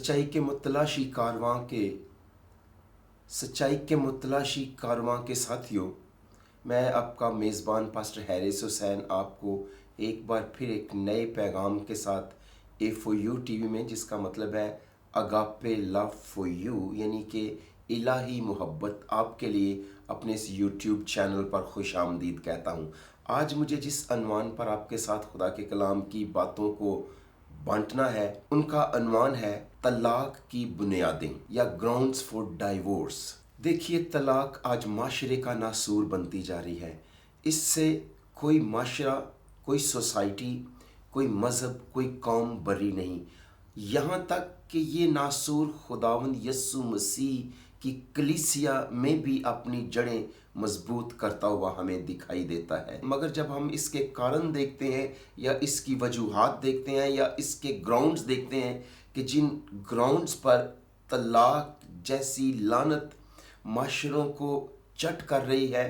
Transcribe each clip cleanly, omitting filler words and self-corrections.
सच्चाई के मुतलाशी कारवां के साथियों, मैं आपका मेज़बान पास्टर हैरिस हुसैन आपको एक बार फिर एक नए पैगाम के साथ A4U टीवी में, जिसका मतलब है अगापे लव फॉर यू, यानी कि इलाही मोहब्बत आपके लिए, अपने इस यूट्यूब चैनल पर खुश आमदीद कहता हूँ। आज मुझे जिस अनवान पर आपके साथ खुदा के कलाम की बातों को बांटना है, उनका अनवान है तलाक की बुनियादें या ग्राउंड्स फॉर डाइवोर्स। देखिए, तलाक आज माशरे का नासूर बनती जा रही है। इससे कोई माशरा, कोई सोसाइटी, कोई मज़हब, कोई कौम बरी नहीं। यहाँ तक कि ये नासूर खुदावंद यस्सु मसीह की कलीसिया में भी अपनी जड़ें मजबूत करता हुआ हमें दिखाई देता है। मगर जब हम इसके कारण देखते हैं या इसकी वजूहात देखते हैं या इसके ग्राउंड्स देखते हैं कि जिन ग्राउंड्स पर तलाक जैसी लानत माशरों को चट कर रही है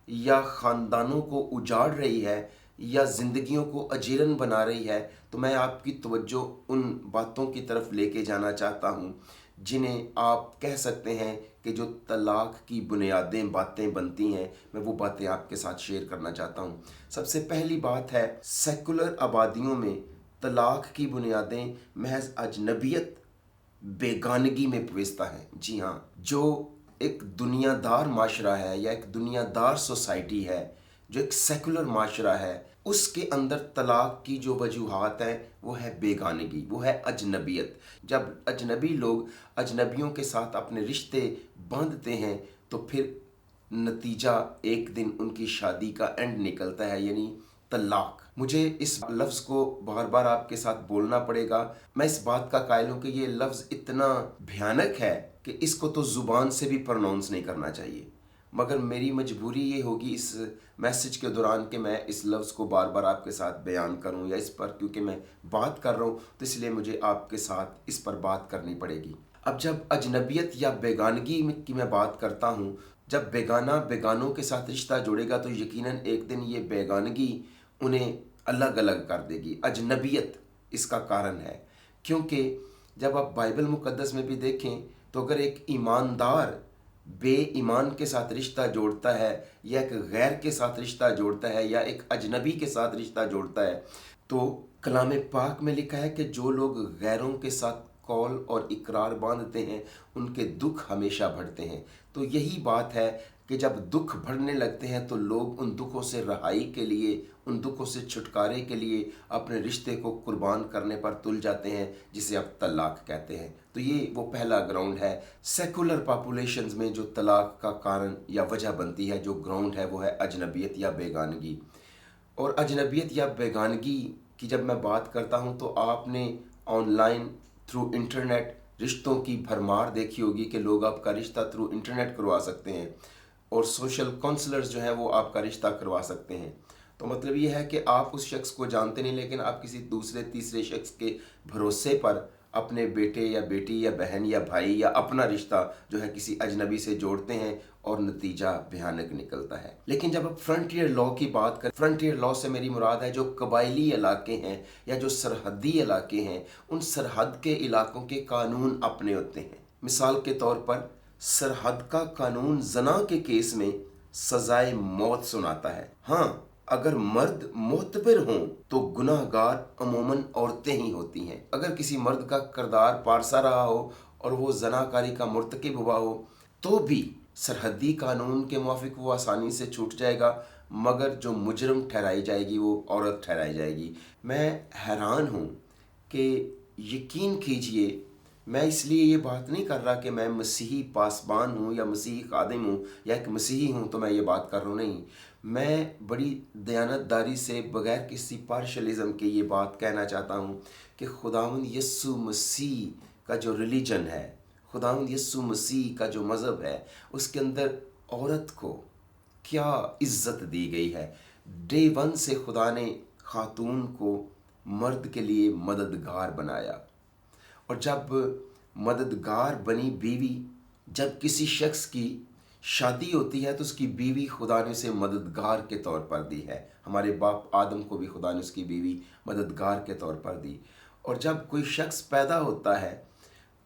या ख़ानदानों को उजाड़ रही है या ज़िंदगियों को अजीरन बना रही है, तो मैं आपकी तवज्जो उन बातों की तरफ लेके जाना चाहता हूँ जिन्हें आप कह सकते हैं कि जो तलाक की बुनियादें बातें बनती हैं। मैं वो बातें आपके साथ शेयर करना चाहता हूँ। सबसे पहली बात है, सेकुलर आबादियों में तलाक की बुनियादें महज अजनबियत, बेगानगी में पेवस्ता है। जी हाँ, जो एक दुनियादार माशरा है या एक दुनियादार सोसाइटी है, जो एक सेकुलर माशरा है, उसके अंदर तलाक की जो वजूहात है वो है बेगानगी, वो है अजनबियत। जब अजनबी लोग अजनबियों के साथ अपने रिश्ते बांधते हैं तो फिर नतीजा एक दिन उनकी शादी का एंड निकलता है, यानी तलाक। मुझे इस लफ्ज़ को बार बार आपके साथ बोलना पड़ेगा। मैं इस बात का कायल हूँ कि ये लफ्ज़ इतना भयानक है कि इसको तो ज़ुबान से भी प्रोनाउंस नहीं करना चाहिए, मगर मेरी मजबूरी ये होगी इस मैसेज के दौरान कि मैं इस लफ्ज़ को बार बार आपके साथ बयान करूं या इस पर, क्योंकि मैं बात कर रहा हूं तो इसलिए मुझे आपके साथ इस पर बात करनी पड़ेगी। अब जब अजनबियत या बेगानगी की मैं बात करता हूं, जब बेगाना बेगानों के साथ रिश्ता जोड़ेगा तो यकीनन एक दिन ये बेगानगी उन्हें अलग अलग कर देगी। अजनबियत इसका कारण है, क्योंकि जब आप बाइबल मुकद्दस में भी देखें तो अगर एक ईमानदार बेईमान के साथ रिश्ता जोड़ता है या एक गैर के साथ रिश्ता जोड़ता है या एक अजनबी के साथ रिश्ता जोड़ता है, तो कलाम पाक में लिखा है कि जो लोग गैरों के साथ कौल और इकरार बांधते हैं उनके दुख हमेशा बढ़ते हैं। तो यही बात है कि जब दुख बढ़ने लगते हैं तो लोग उन दुखों से रहाई के लिए, उन दुखों से छुटकारे के लिए अपने रिश्ते को कुर्बान करने पर तुल जाते हैं, जिसे आप तलाक कहते हैं। तो ये वो पहला ग्राउंड है। सेकुलर पॉपुलेशंस में जो तलाक का कारण या वजह बनती है, जो ग्राउंड है, वो है अजनबियत या बेगानगी। और अजनबियत या बेगानगी की जब मैं बात करता हूँ तो आपने ऑनलाइन थ्रू इंटरनेट रिश्तों की भरमार देखी होगी कि लोग आपका रिश्ता थ्रू इंटरनेट करवा सकते हैं और सोशल काउंसलर्स जो हैं वो आपका रिश्ता करवा सकते हैं। तो मतलब ये है कि आप उस शख्स को जानते नहीं, लेकिन आप किसी दूसरे तीसरे शख्स के भरोसे पर अपने बेटे या बेटी या बहन या भाई या अपना रिश्ता जो है किसी अजनबी से जोड़ते हैं और नतीजा भयानक निकलता है। लेकिन जब आप फ्रंटियर लॉ की बात करें, फ्रंटियर लॉ से मेरी मुराद है जो कबायली इलाके हैं या जो सरहदी इलाके हैं, उन सरहद के इलाकों के कानून अपने होते हैं। मिसाल के तौर पर सरहद का कानून जना के केस में सजाए मौत सुनाता है। हाँ, अगर मर्द मोतबर हों तो गुनाहगार अमूमन औरतें ही होती हैं। अगर किसी मर्द का किरदार पारसा रहा हो और वो जनाकारी का मुर्तकिब हुआ हो तो भी सरहदी कानून के मुआफिक वो आसानी से छूट जाएगा, मगर जो मुजरम ठहराई जाएगी वो औरत ठहराई जाएगी। मैं हैरान हूँ कि यकीन कीजिए, मैं इसलिए ये बात नहीं कर रहा कि मैं मसीही पासबान हूँ या मसीही खादिम हूँ या एक मसीही हूँ तो मैं ये बात कर रहा हूँ, नहीं। मैं बड़ी दयानतदारी से बग़ैर किसी पार्शलिज़म के ये बात कहना चाहता हूँ कि खुदावंद यस्सु मसीह का जो रिलीजन है, खुदावंद यस्सु मसीह का जो मज़हब है, उसके अंदर औरत को क्या इज़्ज़त दी गई है। डे वन से खुदा ने खातून को मर्द के लिए मददगार बनाया, और जब मददगार बनी बीवी, जब किसी शख्स की शादी होती है तो उसकी बीवी खुदा ने उसे मददगार के तौर पर दी है। हमारे बाप आदम को भी खुदा ने उसकी बीवी मददगार के तौर पर दी। और जब कोई शख्स पैदा होता है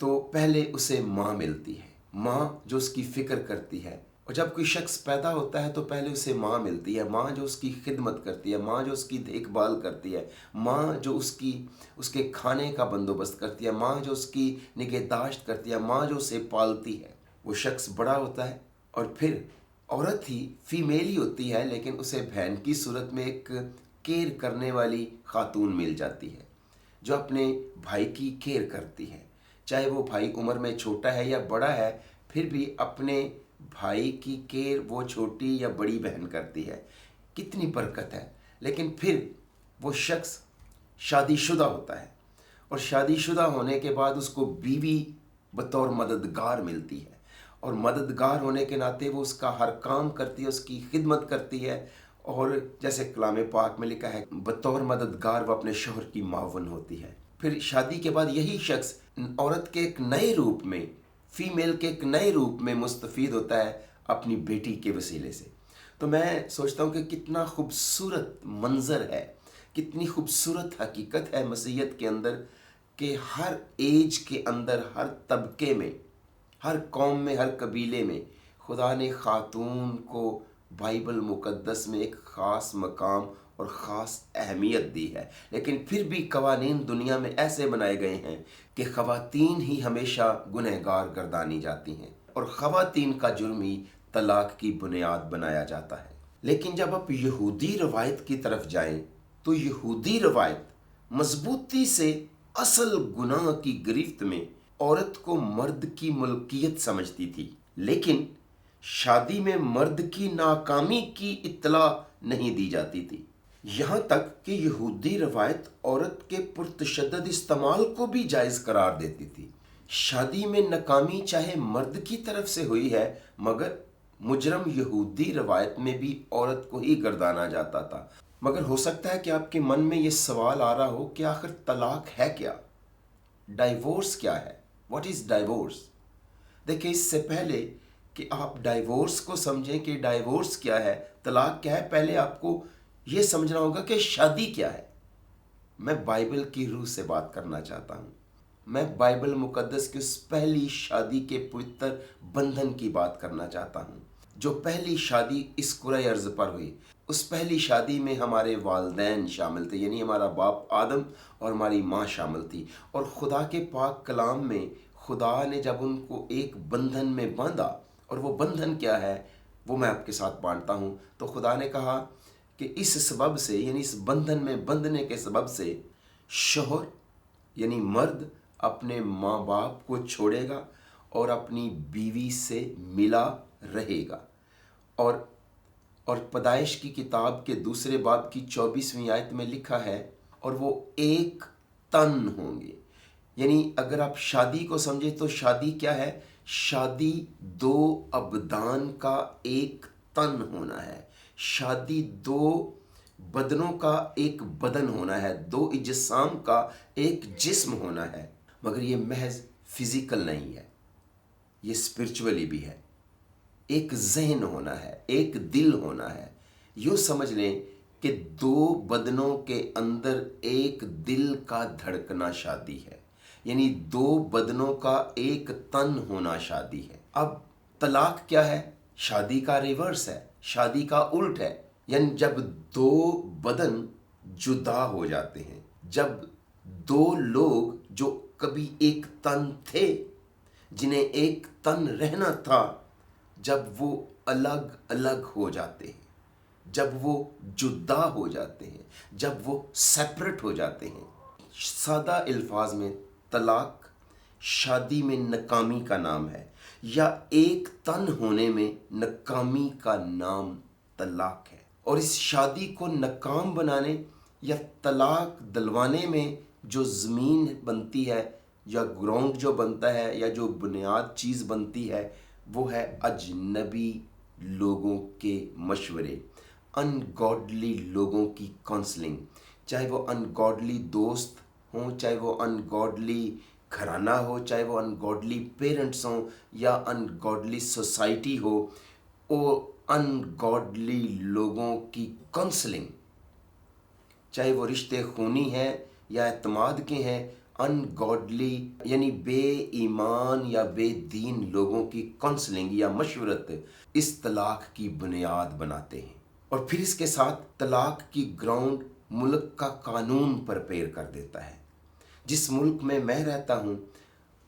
तो पहले उसे माँ मिलती है, माँ जो उसकी फ़िक्र करती है। और जब कोई शख्स पैदा होता है तो पहले उसे माँ मिलती है, माँ जो उसकी खिदमत करती है, माँ जो उसकी देखभाल करती है, माँ जो उसके खाने का बंदोबस्त करती है, माँ जो उसकी निगहदाश्त करती है, माँ जो उसे पालती है। वो शख्स बड़ा होता है और फिर औरत ही, फीमेल ही होती है, लेकिन उसे बहन की सूरत में एक केयर करने वाली खातून मिल जाती है जो अपने भाई की केयर करती है। चाहे वो भाई उम्र में छोटा है या बड़ा है, फिर भी अपने भाई की केयर वो छोटी या बड़ी बहन करती है। कितनी बरकत है। लेकिन फिर वो शख्स शादीशुदा होता है और शादीशुदा होने के बाद उसको बीवी बतौर मददगार मिलती है, और मददगार होने के नाते वो उसका हर काम करती है, उसकी खिदमत करती है। और जैसे कलाम पाक में लिखा है, बतौर मददगार वो अपने शौहर की मावन होती है। फिर शादी के बाद यही शख्स औरत के एक नए रूप में, फीमेल के एक नए रूप में मुस्तफ़ीद होता है अपनी बेटी के वसीले से। तो मैं सोचता हूँ कि कितना खूबसूरत मंज़र है, कितनी खूबसूरत हकीकत है मसीहत के अंदर, कि हर एज के अंदर, हर तबके में, हर कौम में, हर कबीले में खुदा ने ख़ातून को बाइबल मुक़द्दस में एक ख़ास मकाम और ख़ास अहमियत दी है। लेकिन फिर भी कवानीन दुनिया में ऐसे बनाए गए हैं कि ख़वातीन ही हमेशा गुनहगार गर्दानी जाती हैं और ख़वातीन का जुर्म ही तलाक की बुनियाद बनाया जाता है। लेकिन जब आप यहूदी रवायत की तरफ जाएं तो यहूदी रवायत मजबूती से असल गुनाह की गिरफ्त में औरत को मर्द की मुल्कियत समझती थी, लेकिन शादी में मर्द की नाकामी की इत्तला नहीं दी जाती थी। यहाँ तक कि यहूदी रवायत औरत के पुरतशद्दद इस्तेमाल को भी जायज़ करार देती थी। शादी में नाकामी चाहे मर्द की तरफ से हुई है, मगर मुजरम यहूदी रवायत में भी औरत को ही गर्दाना जाता था। मगर हो सकता है कि आपके मन में ये सवाल आ रहा हो कि आखिर तलाक है क्या, डाइवोर्स क्या है, व्हाट इज़ डाइवोर्स। देखिए, इससे पहले कि आप डाइवोर्स को समझें कि डाइवोर्स क्या है, तलाक क्या है, पहले आपको ये समझना होगा कि शादी क्या है। मैं बाइबल की रूह से बात करना चाहता हूँ। मैं बाइबल मुकद्दस की उस पहली शादी के पवित्र बंधन की बात करना चाहता हूँ, जो पहली शादी इस कुरे अर्ज़ पर हुई। उस पहली शादी में हमारे वालिदैन शामिल थे, यानी हमारा बाप आदम और हमारी माँ शामिल थी। और खुदा के पाक कलाम में खुदा ने जब उनको एक बंधन में बांधा, और वो बंधन क्या है वो मैं आपके साथ बांटता हूँ। तो खुदा ने कहा कि इस सबब से, यानी इस बंधन में बंधने के सबब से, शौहर यानी मर्द अपने माँ बाप को छोड़ेगा और अपनी बीवी से मिला रहेगा। और पैदाइश की किताब के दूसरे बाब की 24वीं आयत में लिखा है, और वो एक तन होंगे। यानी अगर आप शादी को समझे तो शादी क्या है, शादी दो अबदान का एक तन होना है। शादी दो बदनों का एक बदन होना है, दो इज्साम का एक जिस्म होना है। मगर ये महज फिजिकल नहीं है, ये स्पिरिचुअली भी है। एक जहन होना है, एक दिल होना है। यूँ समझ लें कि दो बदनों के अंदर एक दिल का धड़कना शादी है, यानी दो बदनों का एक तन होना शादी है। अब तलाक क्या है? शादी का रिवर्स है, शादी का उल्ट है। यानी जब दो बदन जुदा हो जाते हैं, जब दो लोग जो कभी एक तन थे, जिन्हें एक तन रहना था, जब वो अलग अलग हो जाते हैं, जब वो जुदा हो जाते हैं, जब वो सेपरेट हो जाते हैं। सादा अल्फाज में तलाक शादी में नाकामी का नाम है, या एक तन होने में नाकामी का नाम तलाक है। और इस शादी को नाकाम बनाने या तलाक दिलवाने में जो ज़मीन बनती है, या ग्राउंड जो बनता है, या जो बुनियाद चीज़ बनती है, वो है अजनबी लोगों के मशवरे, अनगॉडली लोगों की काउंसलिंग। चाहे वो अनगॉडली दोस्त हों, चाहे वो अनगॉडली घराना हो, चाहे वो अनगॉडली पेरेंट्स हों, या अनगॉडली सोसाइटी हो, और अनगॉडली लोगों की काउंसलिंग, चाहे वो रिश्ते खूनी हैं या एतमाद के हैं, अनगॉडली यानी बे ईमान या बेदीन लोगों की काउंसलिंग या मशवरत इस तलाक की बुनियाद बनाते हैं। और फिर इसके साथ तलाक की ग्राउंड मुल्क का कानून प्रिपेयर कर देता है। जिस मुल्क में मैं रहता हूँ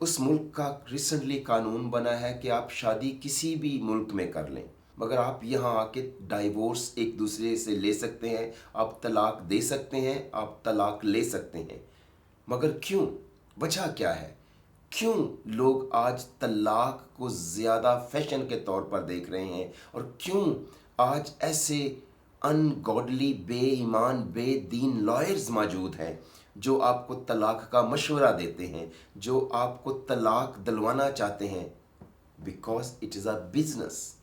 उस मुल्क का रिसेंटली कानून बना है कि आप शादी किसी भी मुल्क में कर लें, मगर आप यहाँ आके डाइवोर्स एक दूसरे से ले सकते हैं, आप तलाक दे सकते हैं, आप तलाक ले सकते हैं। मगर क्यों? वजह क्या है? क्यों लोग आज तलाक को ज़्यादा फैशन के तौर पर देख रहे हैं, और क्यों आज ऐसे अनगॉडली बेईमान बेदीन लॉयर्स मौजूद हैं जो आपको तलाक का मशवरा देते हैं, जो आपको तलाक दिलवाना चाहते हैं? Because it is a business,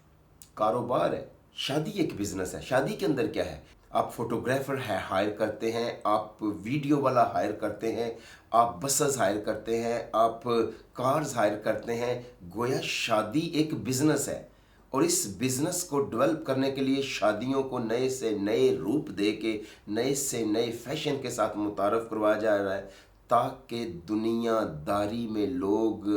कारोबार है। शादी एक बिजनेस है। शादी के अंदर क्या है? आप फोटोग्राफर है हायर करते हैं, आप वीडियो वाला हायर करते हैं, आप बसेस हायर करते हैं, आप कार्स हायर करते हैं। गोया शादी एक बिजनेस है, और इस बिजनेस को डेवलप करने के लिए शादियों को नए से नए रूप दे के नए से नए फैशन के साथ मुतारफ़ करवाया जा रहा है, ताकि दुनियादारी में लोग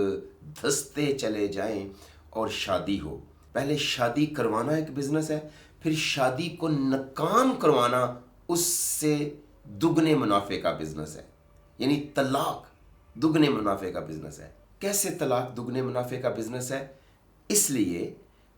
धंसते चले जाएं और शादी हो। पहले शादी करवाना एक बिजनेस है, फिर शादी को नाकाम करवाना उससे दुगने मुनाफे का बिजनेस है। यानी तलाक दुगने मुनाफे का बिजनेस है। कैसे तलाक दुगने मुनाफे का बिजनेस है? इसलिए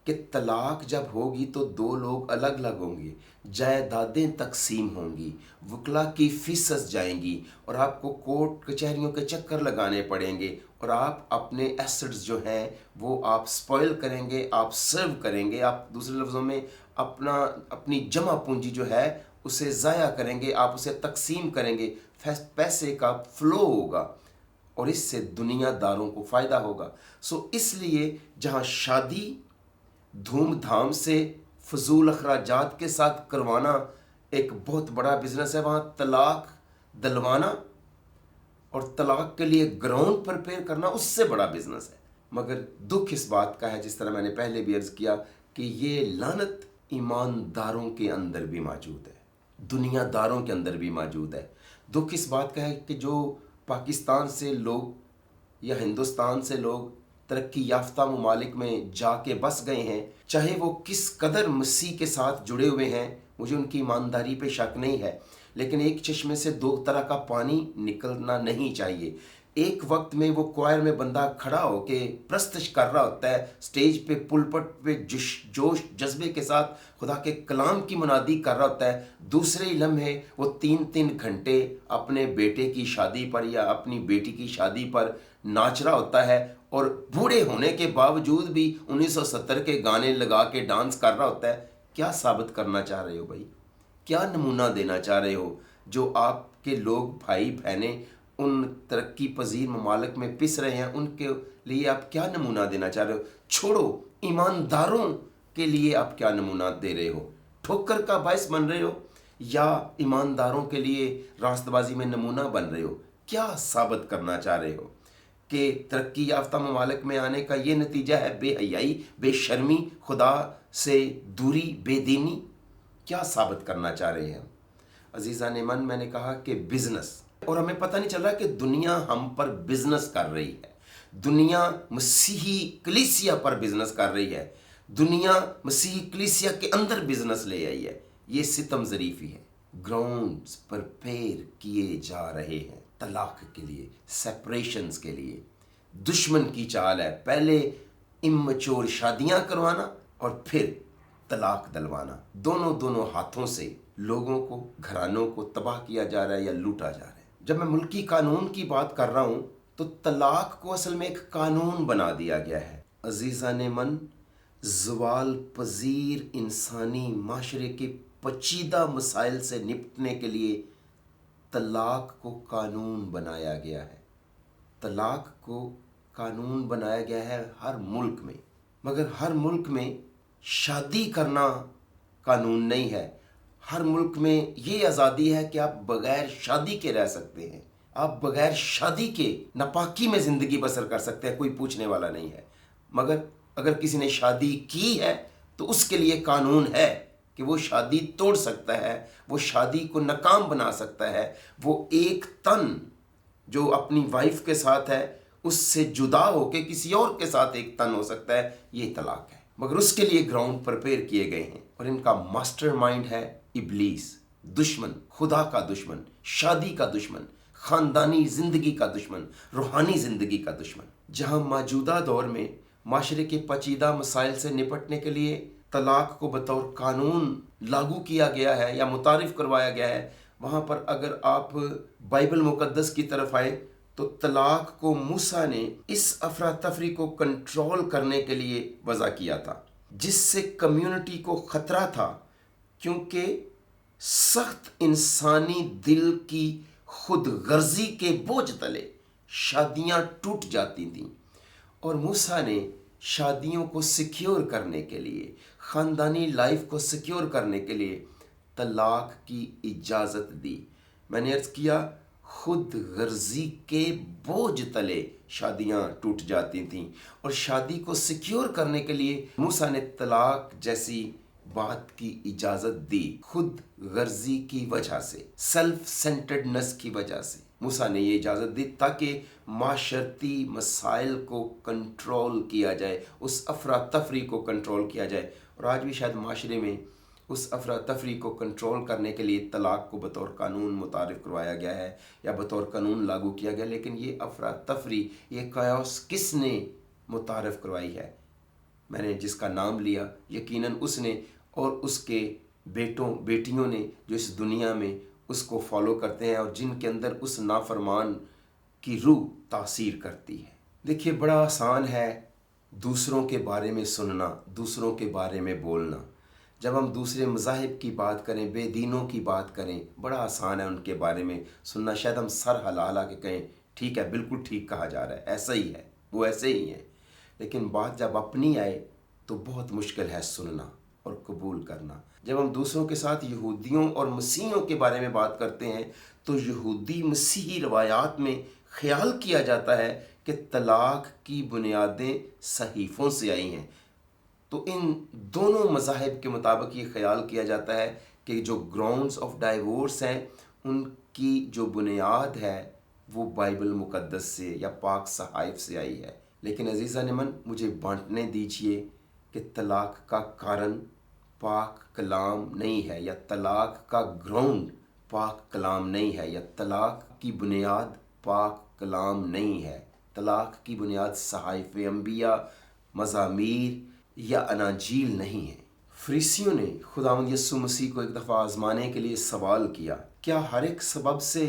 कि तलाक जब होगी तो दो लोग अलग अलग होंगे, जायदादें तकसीम होंगी, वकला की फीसस जाएंगी, और आपको कोर्ट कचहरियों के चक्कर लगाने पड़ेंगे, और आप अपने एसेट्स जो हैं वो आप स्पॉइल करेंगे, आप सर्व करेंगे, आप दूसरे लफ्ज़ों में अपनी जमा पूंजी जो है उसे ज़ाया करेंगे, आप उसे तकसीम करेंगे, पैसे का फ्लो होगा, और इससे दुनियादारों को फ़ायदा होगा। सो इसलिए जहाँ शादी धूमधाम से फजूल अखराजात के साथ करवाना एक बहुत बड़ा बिजनेस है, वहाँ तलाक दिलवाना और तलाक के लिए ग्राउंड प्रिपेयर करना उससे बड़ा बिजनेस है। मगर दुख इस बात का है, जिस तरह मैंने पहले भी अर्ज़ किया, कि ये लानत ईमानदारों के अंदर भी मौजूद है, दुनियादारों के अंदर भी मौजूद है। दुख इस बात का है कि जो पाकिस्तान से लोग या हिंदुस्तान से लोग तरक्की याफ्ता ममालिक में जाके बस गए हैं, चाहे वो किस कदर मसीह के साथ जुड़े हुए हैं, मुझे उनकी ईमानदारी पे शक नहीं है, लेकिन एक चश्मे से दो तरह का पानी निकलना नहीं चाहिए। एक वक्त में वो क्वायर में बंदा खड़ा होके प्रस्तश कर रहा होता है, स्टेज पे पुलपट पे जोश जज्बे के साथ खुदा के कलाम की मुनादी कर रहा होता है, दूसरे ही लम्हे वो 3-3 घंटे अपने बेटे की शादी पर या अपनी बेटी की शादी पर नाच रहा होता है, और बूढ़े होने के बावजूद भी 1970 के गाने लगा के डांस कर रहा होता है। क्या साबित करना चाह रहे हो भाई? क्या नमूना देना चाह रहे हो? जो आपके लोग भाई बहनें उन तरक्की पजीर ममालिक में पिस रहे हैं, उनके लिए आप क्या नमूना देना चाह रहे हो? छोड़ो, ईमानदारों के लिए आप क्या नमूना दे रहे हो? ठोकर का बायस बन रहे हो या ईमानदारों के लिए रास्तबाजी में नमूना बन रहे हो? क्या साबित करना चाह रहे हो कि तरक्की याफ्ता ममालिक में आने का ये नतीजा है बेहयाई, बेशर्मी, खुदा से दूरी, बेदीनी? क्या साबित करना चाह रहे हैं? अजीज़ान मन, मैंने कहा कि बिजनेस, और हमें पता नहीं चल रहा कि दुनिया हम पर बिजनेस कर रही है, दुनिया मसीही कलीसिया पर बिजनेस कर रही है, दुनिया मसीही कलीसिया के अंदर बिजनेस ले आई है। ये सितम ज़रीफ़ी है। ग्राउंड्स प्रिपेयर किए जा रहे हैं तलाक के लिए, सेपरेशंस के लिए। दुश्मन की चाल है, पहले इमैच्योर शादियां करवाना और फिर तलाक दिलवाना। दोनों हाथों से लोगों को, घरानों को तबाह किया जा रहा है या लूटा जा रहा है। जब मैं मुल्की कानून की बात कर रहा हूं तो तलाक को असल में एक कानून बना दिया गया है। अजीज़ान मन, ज़वाल पजीर इंसानी माशरे के पेचीदा मसाइल से निपटने के लिए तलाक को कानून बनाया गया है। तलाक को कानून बनाया गया है हर मुल्क में, मगर हर मुल्क में शादी करना कानून नहीं है। हर मुल्क में ये आज़ादी है कि आप बग़ैर शादी के रह सकते हैं, आप बग़ैर शादी के नापाकी में ज़िंदगी बसर कर सकते हैं, कोई पूछने वाला नहीं है। मगर अगर किसी ने शादी की है तो उसके लिए कानून है कि वो शादी तोड़ सकता है, वो शादी को नाकाम बना सकता है, वो एक तन جو اپنی وائف کے ساتھ ہے اس سے جدا ہو کے کسی اور کے ساتھ ایک تن ہو سکتا ہے، یہ طلاق ہے، مگر اس کے لیے گراؤنڈ پریپیئر کیے گئے ہیں، اور ان کا ماسٹر مائنڈ ہے ابلیس، دشمن، خدا کا دشمن، شادی کا دشمن، خاندانی زندگی کا دشمن، روحانی زندگی کا دشمن۔ جہاں موجودہ دور میں معاشرے کے پیچیدہ مسائل سے نپٹنے کے لیے طلاق کو بطور قانون لاگو کیا گیا ہے یا متعارف کروایا گیا ہے، وہاں پر اگر آپ بائبل مقدس کی طرف آئیں تو طلاق کو موسیٰ نے اس افراتفری کو کنٹرول کرنے کے لیے وضع کیا تھا، جس سے کمیونٹی کو خطرہ تھا، کیونکہ سخت انسانی دل کی خود غرضی کے بوجھ تلے شادیاں ٹوٹ جاتی تھیں، اور موسیٰ نے شادیوں کو سیکیور کرنے کے لیے، خاندانی لائف کو سیکیور کرنے کے لیے طلاق کی اجازت دی۔ میں نے عرض کیا خود غرضی کے بوجھ تلے شادیاں ٹوٹ جاتی تھیں، اور شادی کو سیکیور کرنے کے لیے موسیٰ نے طلاق جیسی بات کی اجازت دی، خود غرضی کی وجہ سے، سیلف سینٹرڈنس کی وجہ سے موسیٰ نے یہ اجازت دی تاکہ معاشرتی مسائل کو کنٹرول کیا جائے، اس افراتفری کو کنٹرول کیا جائے۔ اور آج بھی شاید معاشرے میں اس افراتفری کو کنٹرول کرنے کے لیے طلاق کو بطور قانون متعارف کروایا گیا ہے یا بطور قانون لاگو کیا گیا، لیکن یہ افراتفری، یہ کیوس کس نے متعارف کروائی ہے؟ میں نے جس کا نام لیا، یقیناً اس نے اور اس کے بیٹیوں نے جو اس دنیا میں اس کو فالو کرتے ہیں اور جن کے اندر اس نافرمان کی روح تاثیر کرتی ہے۔ دیکھیے بڑا آسان ہے دوسروں کے بارے میں سننا، دوسروں کے بارے میں بولنا۔ جب ہم دوسرے مذاہب کی بات کریں، بے دینوں کی بات کریں، بڑا آسان ہے ان کے بارے میں سننا، شاید ہم سر ہلا ہلا کے کہیں ٹھیک ہے، بالکل ٹھیک کہا جا رہا ہے، ایسا ہی ہے، وہ ایسے ہی ہے۔ لیکن بات جب اپنی آئے تو بہت مشکل ہے سننا اور قبول کرنا۔ جب ہم دوسروں کے ساتھ یہودیوں اور مسیحیوں کے بارے میں بات کرتے ہیں تو یہودی مسیحی روایات میں خیال کیا جاتا ہے کہ طلاق کی بنیادیں صحیفوں سے آئی ہیں، تو ان دونوں مذاہب کے مطابق یہ خیال کیا جاتا ہے کہ جو گراؤنڈز آف ڈائیورس ہیں ان کی جو بنیاد ہے وہ بائبل مقدس سے یا پاک صحائف سے آئی ہے۔ لیکن عزیزان من، مجھے بانٹنے دیجئے کہ طلاق کا کارن پاک کلام نہیں ہے، یا طلاق کا گراؤنڈ پاک کلام نہیں ہے، یا طلاق کی بنیاد پاک کلام نہیں ہے۔ طلاق کی بنیاد صحائف انبیاء، مزامیر یا اناجیل نہیں ہے۔ فریسیوں نے خداوند یسوع مسیح کو ایک دفعہ آزمانے کے لیے سوال کیا، کیا ہر ایک سبب سے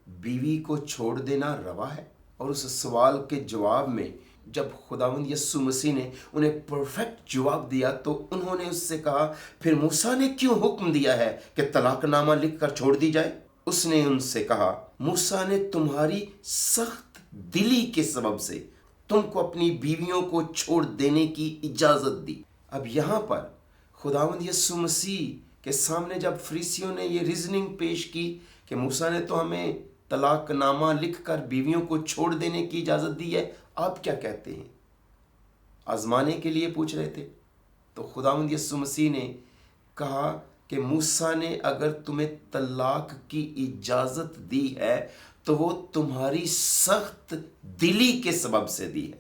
بیوی کو چھوڑ دینا روا ہے؟ اور اس سوال کے جواب میں جب خداوند یسوع مسیح نے انہیں پرفیکٹ جواب دیا تو انہوں نے اس سے کہا، پھر موسیٰ نے کیوں حکم دیا ہے کہ طلاق نامہ لکھ کر چھوڑ دی جائے؟ اس نے ان سے کہا، موسیٰ نے تمہاری سخت دلی کے سبب سے تم کو اپنی بیویوں کو چھوڑ دینے کی اجازت دی۔ اب یہاں پر خداوند یسوع مسیح کے سامنے جب فریسیوں نے یہ ریزننگ پیش کی کہ موسیٰ نے تو ہمیں طلاق نامہ لکھ کر بیویوں کو چھوڑ دینے کی اجازت دی ہے، آپ کیا کہتے ہیں؟ آزمانے کے لیے پوچھ رہے تھے۔ تو خداوند یسوع مسیح نے کہا کہ موسیٰ نے اگر تمہیں طلاق کی اجازت دی ہے تو وہ تمہاری سخت دلی کے سبب سے دی ہے۔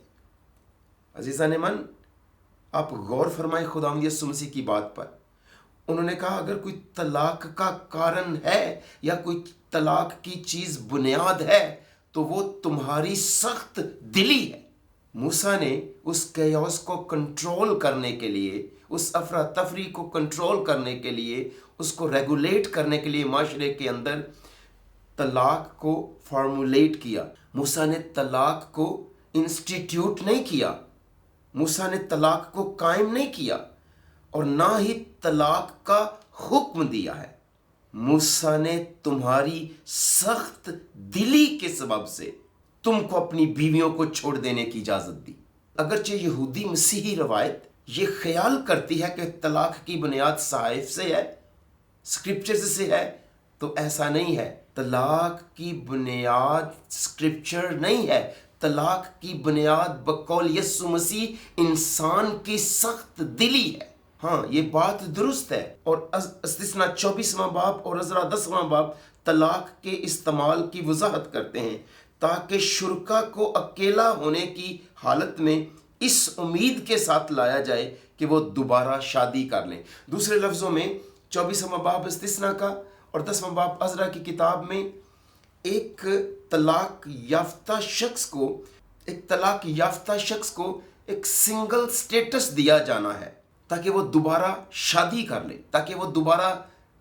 عزیزان من، آپ غور فرمائیں خداوند یسوع مسیح کی بات پر۔ انہوں نے کہا اگر کوئی طلاق کا کارن ہے یا کوئی طلاق کی چیز بنیاد ہے تو وہ تمہاری سخت دلی ہے۔ موسیٰ نے اس کیوس کو کنٹرول کرنے کے لیے، اس افراتفری کو کنٹرول کرنے کے لیے، اس کو ریگولیٹ کرنے کے لیے معاشرے کے اندر طلاق کو فارمولیٹ کیا۔ موسیٰ نے طلاق کو انسٹیٹیوٹ نہیں کیا، موسیٰ نے طلاق کو قائم نہیں کیا، اور نہ ہی طلاق کا حکم دیا ہے۔ موسیٰ نے تمہاری سخت دلی کے سبب سے تم کو اپنی بیویوں کو چھوڑ دینے کی اجازت دی۔ اگرچہ یہودی مسیحی روایت یہ خیال کرتی ہے کہ طلاق کی بنیاد صحائف سے ہے، اسکرپچر سے ہے، تو ایسا نہیں ہے۔ طلاق کی بنیاد اسکرپچر نہیں ہے، طلاق کی بنیاد بقول یسوع مسیح انسان کی سخت دلی ہے۔ ہاں، یہ بات درست ہے، اور استثنا 24واں باب اور عزرا 10واں باب طلاق کے استعمال کی وضاحت کرتے ہیں۔ ताकि शुरका को अकेला होने की हालत में इस उम्मीद के साथ लाया जाए कि वो दोबारा शादी कर लें। दूसरे लफ्ज़ों में 24वां बाब इस्तिस्ना का और 10वां बाब अज़रा की किताब में एक तलाक याफ्ता शख्स को एक सिंगल स्टेटस दिया जाना है ताकि वो दोबारा शादी कर ले, ताकि वो दोबारा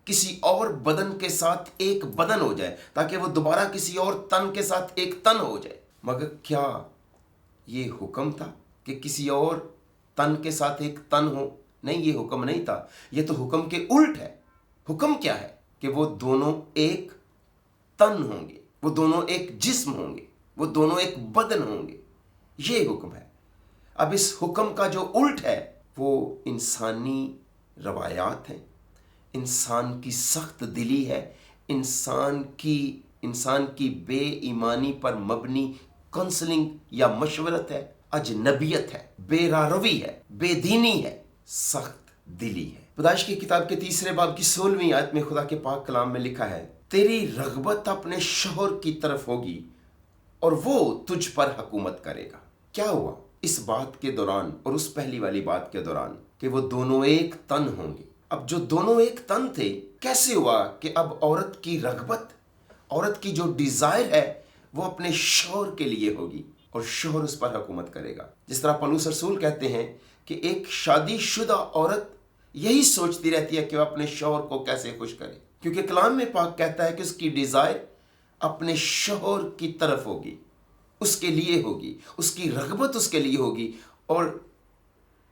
किसी और बदन के साथ एक बदन हो जाए, ताकि वो दोबारा किसी और तन के साथ एक तन हो जाए। मगर क्या ये हुक्म था कि किसी और तन के साथ एक तन हो? नहीं, ये हुक्म नहीं था। ये तो हुक्म के उल्ट है। हुक्म क्या है? कि वो दोनों एक तन होंगे, वो दोनों एक जिस्म होंगे, वो दोनों एक बदन होंगे। ये हुक्म है। अब इस हुक्म का जो उल्ट है वो इंसानी रवायात हैं, इंसान की सख्त दिली है, इंसान की बेईमानी पर मबनी काउंसलिंग या मशवरत है, अजनबियत है, बेरारवी है, बेदीनी है, सख्त दिली है। पैदाइश की किताब के 3 बाब की 16वीं आयत में खुदा के पाक कलाम में लिखा है, तेरी रगबत अपने शौहर की तरफ होगी और वो तुझ पर हुकूमत करेगा। क्या हुआ इस बात के दौरान और उस पहली वाली बात के दौरान? कि वो दोनों एक तन होंगे। अब जो दोनों एक तन थे, कैसे हुआ कि अब औरत की रगबत, औरत की जो डिजायर है वो अपने शौहर के लिए होगी और शौहर उस पर हुकूमत करेगा। जिस तरह पौलुस रसूल कहते हैं कि एक शादीशुदा औरत यही सोचती रहती है कि वह अपने शौहर को कैसे खुश करे, क्योंकि कलाम में पाक कहता है कि उसकी डिजायर अपने शौहर की तरफ होगी, उसके लिए होगी, उसकी रगबत उसके लिए होगी। और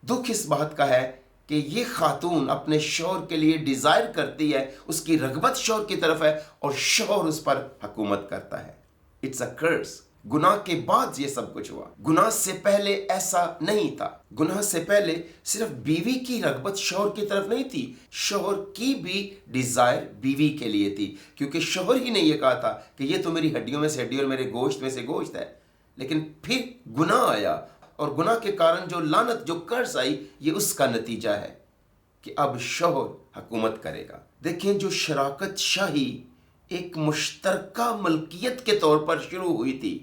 दुख इस बात का है कि ये खातून अपने शौहर के लिए डिजायर करती है, उसकी रगबत शौहर की तरफ है और शौहर उस पर हुकूमत करता है। इट्स अ कर्स। गुनाह के बाद ये सब कुछ हुआ, गुनाह से पहले ऐसा नहीं था। गुनाह से पहले सिर्फ बीवी की रगबत शौहर की तरफ नहीं थी, शौहर की भी डिजायर बीवी के लिए थी, क्योंकि शौहर ही ने ये कहा था कि ये तो मेरी हड्डियों में से हड्डी और मेरे गोश्त में से गोश्त है। लेकिन फिर गुनाह आया और गुनाह के कारण जो लानत, जो कर्ज आई, ये उसका नतीजा है कि अब शौहर हुकूमत करेगा। देखें, जो शराकत शाही एक मुश्तरका मलकियत के तौर पर शुरू हुई थी,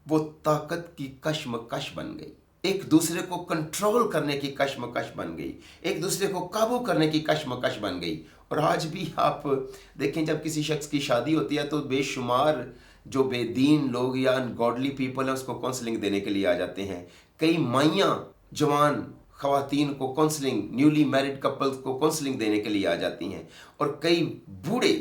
वो ताकत की कशमकश बन गई, एक दूसरे को कंट्रोल करने की कशमकश बन गई, एक दूसरे को काबू करने की कशमकश बन गई। और आज भी आप देखें, जब किसी शख्स की शादी होती है तो बेशुमार जो बेदीन लोग या अनगॉडली पीपल हैं उसको काउंसलिंग देने के लिए आ जाते हैं। कई माइयाँ जवान ख़वातीन को काउंसलिंग, न्यूली मैरिड कपल्स को काउंसलिंग देने के लिए आ जाती हैं। और कई बूढ़े,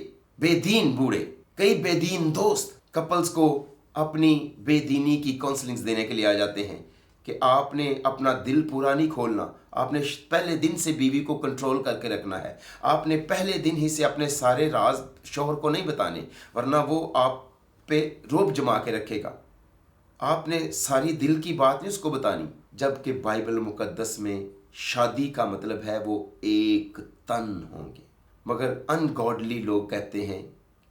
कई बेदीन दोस्त कपल्स को अपनी बेदीनी की काउंसलिंग देने के लिए आ जाते हैं कि आपने अपना दिल पूरा नहीं खोलना, आपने पहले दिन से बीवी को कंट्रोल करके रखना है, आपने पहले दिन ही से अपने सारे राज शौहर को नहीं बताने, वरना वो आप पे रोब जमा के रखेगा। आपने सारी दिल की बात नहीं उसको बतानी। जबकि बाइबल मुकद्दस में शादी का मतलब है वो एक तन होंगे। मगर अनगॉडली लोग कहते हैं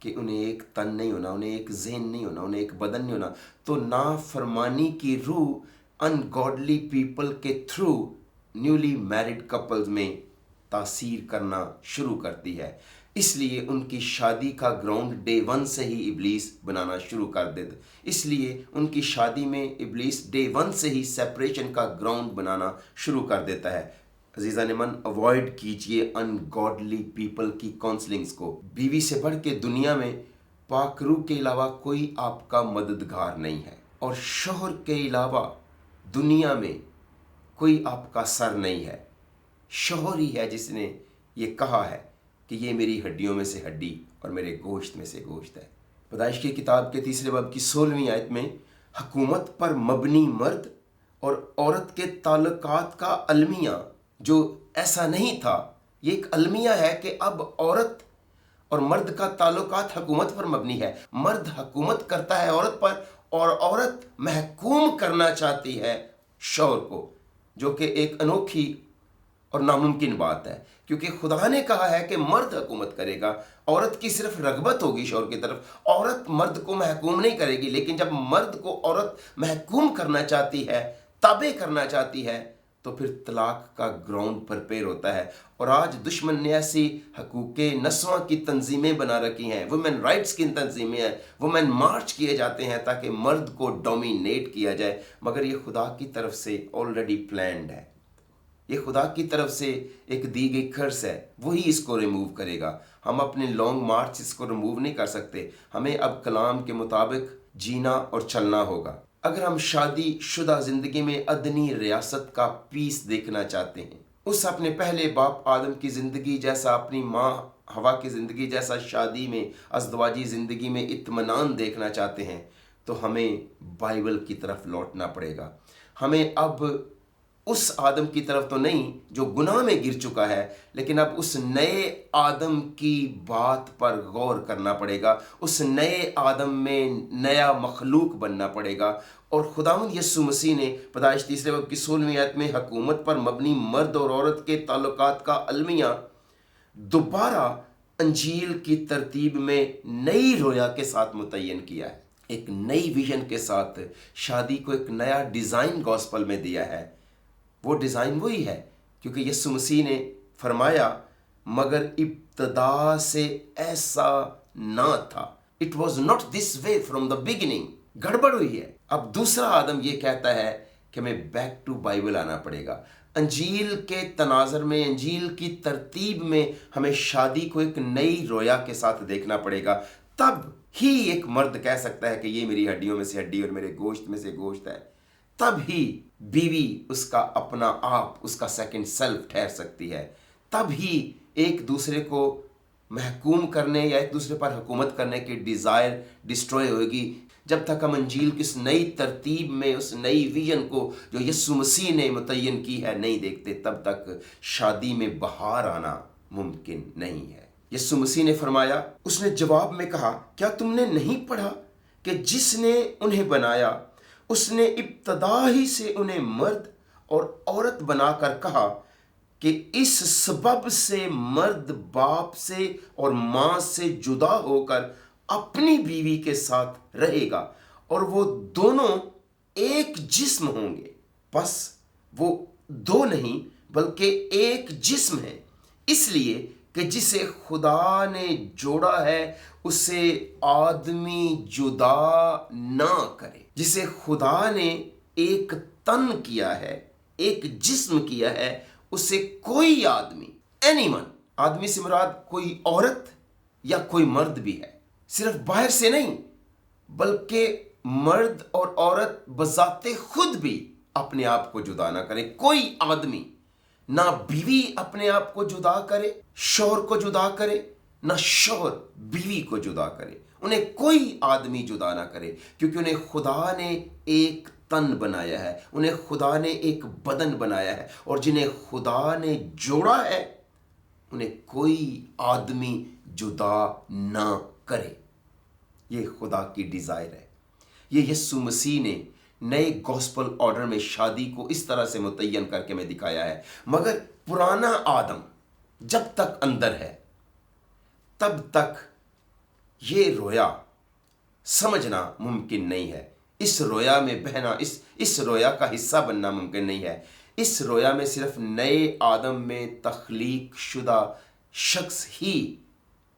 कि उन्हें एक तन नहीं होना, उन्हें एक ज़हन नहीं होना, उन्हें एक बदन नहीं होना। तो नाफरमानी की रूह अनगॉडली पीपल के थ्रू न्यूली मैरिड कपल्स में तासीर करना शुरू करती है। इसलिए उनकी शादी का ग्राउंड डे 1 से ही इब्लीस बनाना शुरू कर देता। इसलिए उनकी शादी में इब्लीस डे 1 से ही सेपरेशन का ग्राउंड बनाना शुरू कर देता है। अजीज़ान मन, अवॉइड कीजिए अनगॉडली पीपल की काउंसलिंग्स को। बीवी से बढ़ के दुनिया में पाकरू के अलावा कोई आपका मददगार नहीं है, और शौहर के अलावा दुनिया में कोई आपका सर नहीं है। शौहर ही है जिसने ये कहा है कि ये मेरी हड्डियों में से हड्डी और मेरे गोश्त में से गोश्त है। पैदाइश की किताब के 3 बाब की 16वीं आयत में हुकूमत पर मबनी मर्द और औरत के ताल्लुकात का अलमिया, जो ऐसा नहीं था, ये एक अलमिया है कि अब औरत और मर्द का ताल्लुकात हुकूमत पर मबनी है। मर्द हुकूमत करता है औरत पर और औरत महकूम करना चाहती है शौहर को, जो कि एक अनोखी और नामुमकिन बात है, क्योंकि खुदा ने कहा है कि मर्द हुकूमत करेगा, औरत की सिर्फ रगबत होगी शौहर की तरफ, औरत मर्द को महकूम नहीं करेगी। लेकिन जब मर्द को औरत महकूम करना चाहती है, ताबे करना चाहती है, तो फिर तलाक का ग्राउंड प्रिपेयर होता है। और आज दुश्मन ने ऐसी हकूक़ नस्वां की तंजीमें बना रखी हैं, वुमेन राइट्स की तंजीमें हैं, वुमेन मार्च किए जाते हैं ताकि मर्द को डोमिनेट किया जाए। मगर ये खुदा की तरफ से ऑलरेडी प्लान्ड है, ये खुदा की तरफ से एक दी गई कर्स है, वही इसको रिमूव करेगा। हम अपने लॉन्ग मार्च इसको रिमूव नहीं कर सकते। हमें अब कलाम के मुताबिक जीना और चलना होगा। अगर हम शादी शुदा ज़िंदगी में अदनी रियासत का पीस देखना चाहते हैं, उस अपने पहले बाप आदम की ज़िंदगी जैसा, अपनी माँ हवा की ज़िंदगी जैसा शादी में अज़दवाजी ज़िंदगी में इत्मीनान देखना चाहते हैं, तो हमें बाइबल की तरफ लौटना पड़ेगा। हमें अब उस आदम की तरफ तो नहीं जो गुनाह में गिर चुका है, लेकिन अब उस नए आदम की बात पर गौर करना पड़ेगा। उस नए आदम में नया मखलूक बनना पड़ेगा। और खुदावंद यीशु मसीह ने पैदाइश 3 बाब की 16वीं आयत में हुकूमत पर मबनी मर्द और औरत के ताल्लुकात का अलमिया दोबारा अंजील की तरतीब में नई रोया के साथ मुतय्यन किया है। एक नई विजन के साथ शादी को एक नया डिज़ाइन गॉस्पल में दिया है। वो डिज़ाइन वही है, क्योंकि यीशु मसीह ने फरमाया, मगर इब्तदा से ऐसा ना था। It was not this way from the beginning. गड़बड़ हुई है। अब दूसरा आदम ये कहता है कि हमें बैक टू बाइबल आना पड़ेगा। अंजील के तनाज़र में, अंजील की तरतीब में हमें शादी को एक नई रोया के साथ देखना पड़ेगा। तब ही एक मर्द कह सकता है कि ये मेरी हड्डियों में से हड्डी और मेरे गोश्त में से गोश्त है। तब ही बीवी उसका अपना आप, उसका सेकंड सेल्फ ठहर सकती है। तब ही एक दूसरे को महकूम करने या एक दूसरे पर हुकूमत करने की डिज़ायर डिस्ट्रॉय होगी। जब तक हम अंजील की उस नई तरतीब में, उस नई विजन को जो यीशु मसीह ने मुतय्यन की है नहीं देखते, तब तक शादी में बहार आना मुमकिन नहीं है। यीशु मसीह ने फरमाया, उसने जवाब में कहा, क्या तुमने नहीं पढ़ा कि जिसने उन्हें बनाया उसने इब्तदा ही से उन्हें मर्द और औरत बनाकर कहा कि इस सबब से मर्द बाप से और माँ से जुदा होकर अपनी बीवी के साथ रहेगा और वो दोनों एक जिस्म होंगे। बस वो दो नहीं बल्कि एक जिस्म है, इसलिए कि जिसे खुदा ने जोड़ा है उसे आदमी जुदा ना करे। जिसे खुदा ने एक तन किया है, एक जिस्म किया है, उसे कोई आदमी, एनीवन, आदमी से मुराद कोई औरत या कोई मर्द भी है, सिर्फ बाहर से नहीं बल्कि मर्द और औरत बजाते खुद भी अपने आप को जुदा ना करे। कोई आदमी, ना बीवी अपने आप को जुदा करे, शौहर को जुदा करे, ना शौहर बीवी को जुदा करे। उन्हें कोई आदमी जुदा ना करे, क्योंकि उन्हें खुदा ने एक तन बनाया है, उन्हें खुदा ने एक बदन बनाया है, और जिन्हें खुदा ने जोड़ा है उन्हें कोई आदमी जुदा ना करे। ये खुदा की डिज़ायर है। ये यीशु मसीह ने नए गॉस्पल ऑर्डर में शादी को इस तरह से मुतय्यन करके में दिखाया है। मगर पुराना आदम जब तक अंदर है तब तक ये रोया समझना मुमकिन नहीं है। इस रोया में बहना, इस रोया का हिस्सा बनना मुमकिन नहीं है। इस रोया में सिर्फ नए आदम में तख्लीक शुदा शख्स ही